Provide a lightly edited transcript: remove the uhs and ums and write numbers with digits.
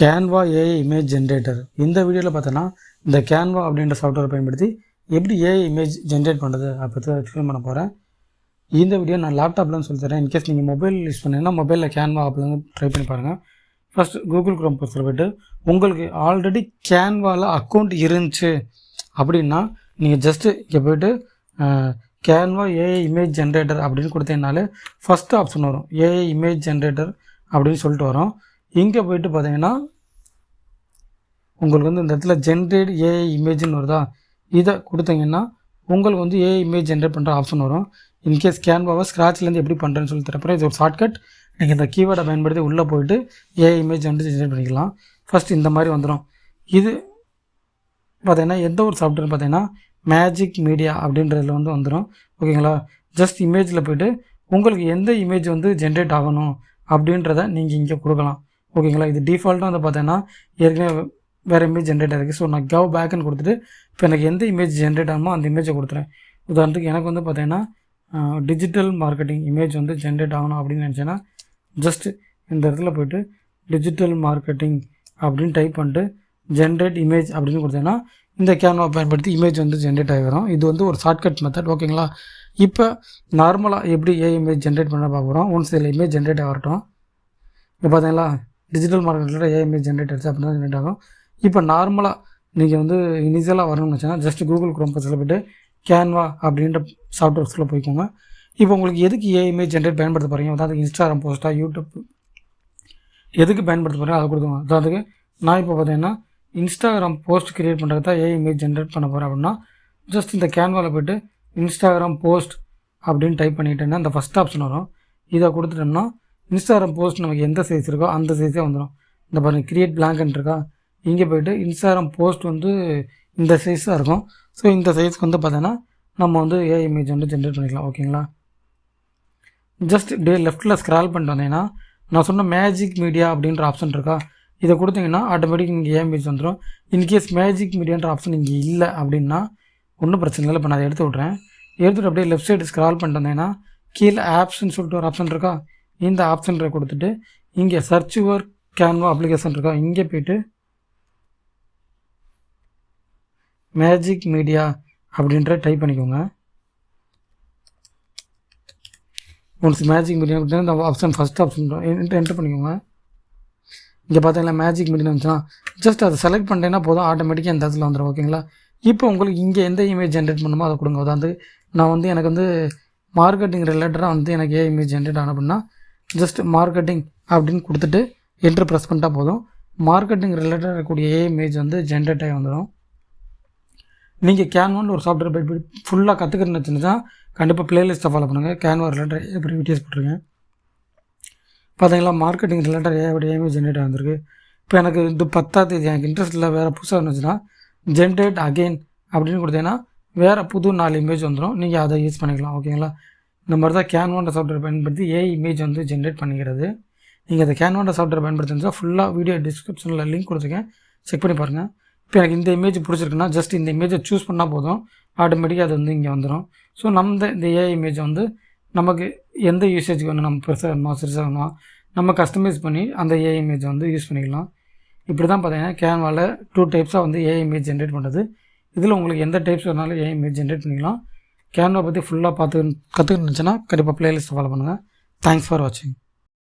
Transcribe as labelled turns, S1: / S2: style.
S1: Canva AI image generator. இந்த வீடியோவில் பார்த்தோன்னா இந்த கேன்வா அப்படின்ற சாஃப்ட்வேர் பயன்படுத்தி எப்படி ஏஐ இமேஜ் ஜென்ரேட் பண்ணுறது அதை பற்றி எக்ஸ்பிளைன் பண்ண போகிறேன். இந்த வீடியோ நான் லேப்டாப்லன்னு சொல்லி தரேன். இன்கேஸ் நீங்கள் மொபைல் யூஸ் பண்ணீங்கன்னா மொபைலில் கேன்வா ஆப்லேருந்து ட்ரை பண்ணி பாருங்கள். ஃபஸ்ட் கூகுள் க்ரோம் ப்ரௌசரில் போய்ட்டு உங்களுக்கு ஆல்ரெடி கேன்வாவில் அக்கௌண்ட் இருந்துச்சு அப்படின்னா நீங்கள் ஜஸ்ட்டு இங்கே போய்ட்டு கேன்வா ஏஐ இமேஜ் ஜென்ரேட்டர் அப்படின்னு கொடுத்தீங்கனாலே ஃபஸ்ட்டு ஆப்ஷன் வரும், ஏஐ இமேஜ் ஜென்ரேட்டர் அப்படின்னு சொல்லிட்டு வரும். இங்கே போய்ட்டு பார்த்தீங்கன்னா உங்களுக்கு வந்து இந்த இடத்துல ஜென்ரேட் ஏஐ இமேஜ்னு வருதா, இதை கொடுத்தீங்கன்னா உங்களுக்கு வந்து ஏஐ இமேஜ் ஜென்ரேட் பண்ணுற ஆப்ஷன் வரும். இன்கேஸ் கேன்வாவை ஸ்க்ராட்ச்லேருந்து எப்படி பண்ணுறேன்னு சொல்லி தரப்போ இது ஒரு ஷார்ட்கட். நீங்கள் இந்த கீவேர்டை பயன்படுத்தி உள்ளே போய்ட்டு ஏஐ இமேஜ் வந்து ஜென்ரேட் பண்ணிக்கலாம். ஃபஸ்ட் இந்த மாதிரி வந்துடும். இது பார்த்தீங்கன்னா எந்த ஒரு சாஃப்ட்வேர் பார்த்தீங்கன்னா மேஜிக் மீடியா அப்படின்றதுல வந்து வந்துடும். ஓகேங்களா, ஜஸ்ட் இமேஜில் போய்ட்டு உங்களுக்கு எந்த இமேஜ் வந்து ஜென்ரேட் ஆகணும் அப்படின்றத நீங்கள் இங்கே கொடுக்கலாம். ஓகேங்களா, இது டிஃபால்ட்டாக வந்து பார்த்தீங்கன்னா ஏற்கனவே வேறு இமேஜ் ஜென்ரேட் ஆகிருக்கு. ஸோ நான் கவ் பேக்குன்னு கொடுத்துட்டு இப்போ எனக்கு எந்த இமேஜ் ஜென்ரேட் ஆகுமோ அந்த இமேஜை கொடுத்துறேன். உதாரணத்துக்கு எனக்கு வந்து பார்த்தீங்கன்னா டிஜிட்டல் மார்க்கெட்டிங் இமேஜ் வந்து ஜென்ரேட் ஆகணும் அப்படின்னு நினச்சேன்னா ஜஸ்ட் இந்த இடத்துல போய்ட்டு டிஜிட்டல் மார்க்கெட்டிங் அப்படின்னு டைப் பண்ணிட்டு ஜென்ரேட் இமேஜ் அப்படின்னு கொடுத்தீங்கன்னா இந்த கேன்வா பயன்படுத்தி இமேஜ் வந்து ஜென்ரேட் ஆகி வரும். இது வந்து ஒரு ஷார்ட்கட் மெத்தட். ஓகேங்களா, இப்போ நார்மலாக எப்படி இமேஜ் ஜென்ரேட் பண்ண பார்க்குறோம். ஒன்ஸ் இதில் இமேஜ் ஜென்ரேட் ஆகட்டும். இப்போ பார்த்தீங்களா டிஜிட்டல் மார்க்கெட்டில் ஏஐ இமேஜ் ஜென்ரேட் ஆகிடுச்சு அப்படின்னா ஜென்ரேட் ஆகும். இப்போ நார்மலாக நீங்கள் வந்து இனிஷியலாக வரணும்னு வச்சுன்னா ஜஸ்ட் கூகுள் க்ரோம் ப்ரௌசரில் போய்ட்டு கேன்வா அப்படின்ற சாஃப்ட்வேர்ஸில் போய்க்கோங்க. இப்போ உங்களுக்கு எதுக்கு ஏஐ இமேஜ் ஜென்ரேட் பயன்படுத்த போகிறீங்க, அதாவது இன்ஸ்டாகிராம் போஸ்ட்டாக யூடியூப் எதுக்கு பயன்படுத்த போகிறீங்க அதை கொடுத்துங்க. அதாவது நான் இப்போ பார்த்தீங்கன்னா இன்ஸ்டாகிராம் போஸ்ட் க்ரியேட் பண்ணுறது தான் ஏஐ இமேஜ் ஜென்ரேட் பண்ண போகிறேன் அப்படின்னா ஜஸ்ட் இந்த கேன்வாவில் போய்ட்டு இன்ஸ்டாகிராம் போஸ்ட் அப்படின்னு டைப் பண்ணிட்டேன்னா இந்த ஃபஸ்ட் ஆப்ஷன் வரும். இதை கொடுத்துட்டோம்னா இன்ஸ்டாகிராம் போஸ்ட் நமக்கு எந்த சைஸ் இருக்கோ அந்த சைஸே வந்துடும். இந்த பாருங்கள் கிரியேட் பிளாங்க்ன்னு இருக்கா, இங்கே போய்ட்டு இன்ஸ்டாகிராம் போஸ்ட் வந்து இந்த சைஸாக இருக்கும். ஸோ இந்த சைஸ்க்கு வந்து பார்த்தீங்கன்னா நம்ம வந்து ஏஐ இமேஜ் வந்து ஜென்ரேட் பண்ணிக்கலாம். ஓகேங்களா, ஜஸ்ட் லெஃப்ட்டில் ஸ்க்ரால் பண்ணிட்டு வந்தீங்கன்னா நான் சொன்ன மேஜிக் மீடியா அப்படின்ற ஆப்ஷன் இருக்கா, இதை கொடுத்தீங்கன்னா ஆட்டோமேட்டிக் இங்கே ஏஐ இமேஜ் வந்துடும். இன்கேஸ் மேஜிக் மீடியான்ற ஆப்ஷன் இங்கே இல்லை அப்படின்னா ஒன்றும் பிரச்சனை இல்லை. இப்போ நான் அதை எடுத்து விட்றேன். எடுத்துகிட்டு அப்படியே லெஃப்ட் சைடு ஸ்க்ரால் பண்ணிட்டு வந்தீங்கன்னா கீழே ஆப்ஷன் சொல்லிட்டு ஒரு ஆப்ஷன் இருக்கா, இந்த ஆப்ஷன் கொடுத்துட்டு இங்கே சர்ச் யுவர் கேன்வா அப்ளிகேஷன் இருக்கா, இங்கே போய்ட்டு மேஜிக் மீடியா அப்படின்ற டைப் பண்ணிக்கோங்க. ஒன்ஸ் மேஜிக் மீடியா அப்படின்னா இந்த ஆப்ஷன் ஃபஸ்ட் ஆப்ஷன் என்டர் பண்ணிக்கோங்க. இங்கே பார்த்தீங்கன்னா மேஜிக் மீடியா இருந்துச்சுன்னா ஜஸ்ட் அதை செலக்ட் பண்ணிட்டேன்னா போதும், ஆட்டோமேட்டிக்காக இந்த இடத்துல வந்துடும். ஓகேங்களா, இப்போ உங்களுக்கு இங்கே எந்த இமேஜ் ஜென்ரேட் பண்ணுமோ அதை கொடுங்க. அதாவது நான் வந்து எனக்கு வந்து மார்க்கெட்டிங் ரிலேட்டடாக வந்து எனக்கு ஏ இமேஜ் ஜென்ரேட் ஆன அப்படின்னா ஜஸ்ட் மார்க்கெட்டிங் அப்படின்னு கொடுத்துட்டு என்ட்ரு ப்ரெஸ் பண்ணிட்டா போதும், மார்க்கெட்டிங் ரிலேட்டடாக இருக்கக்கூடிய ஏ இமேஜ் வந்து ஜென்ரேட் ஆகி வந்துடும். நீங்கள் கேன்வான்னு ஒரு சாஃப்ட்வேர் பயன்படுத்தி ஃபுல்லாக கற்றுக்கிறேன்னு வச்சுருந்தா கண்டிப்பாக ப்ளேலிஸ்ட்டை ஃபாலோ பண்ணுங்கள். கேன்வா ரிலேட்டட் எப்படி வீடியோஸ் போட்டிருக்கேன் பார்த்தீங்களா, மார்க்கெட்டிங் ரிலேட்டட் ஏ இமேஜ் ஜென்ரேட் ஆகிருக்கு. இப்போ எனக்கு இது 10th எனக்கு இன்ட்ரெஸ்ட் இல்லை, வேறு புதுசாக இருந்துச்சுன்னா ஜென்ரேட் அகெயின் அப்படின்னு கொடுத்தீங்கன்னா வேறு புது 4 இமேஜ் வந்துடும். நீங்கள் அதை யூஸ் பண்ணிக்கலாம். ஓகேங்களா, இந்த மாதிரி தான் கேன்வான்ற சாஃப்ட்வேர் பயன்படுத்தி ஏஐ இமேஜ் வந்து ஜென்ரேட் பண்ணிக்கிறது. நீங்கள் அந்த கேன்வான்ற சாஃப்ட்வேர் பயன்படுத்தினா ஃபுல்லாக வீடியோ டிஸ்கிரிப்ஷனில் லிங்க் கொடுத்துருக்கேன், செக் பண்ணி பாருங்கள். இப்போ எனக்கு இந்த இமேஜ் பிடிச்சிருக்குன்னா ஜஸ்ட் இந்த இமேஜை சூஸ் பண்ணால் போதும், ஆட்டோமேட்டிக்காக அது வந்து இங்கே வந்துடும். ஸோ இந்த ஏஐ இமேஜை வந்து நமக்கு எந்த யூசேஜுக்கு வேணும், நம்ம பெருசாக வேணுமா சிறுசாக வேணுமா நம்ம கஸ்டமைஸ் பண்ணி அந்த ஏஐ இமேஜை வந்து யூஸ் பண்ணிக்கலாம். இப்படி தான் பார்த்தீங்கன்னா கேன்வாவில் 2 டைப்ஸாக வந்து ஏஐ இமேஜ் ஜென்ரேட் பண்ணுறது. இதில் உங்களுக்கு எந்த டைப்ஸ் வேணாலும் ஏஐ இமேஜ் ஜென்ரேட் பண்ணிக்கலாம். கேன்வா பற்றி ஃபுல்லாக கற்றுக்கிட்டுச்சுன்னா கண்டிப்பாக ப்ளேலிஸ்ட் ஃபாலோ பண்ணுங்கள். தேங்க்ஸ் ஃபார் வாட்சிங்.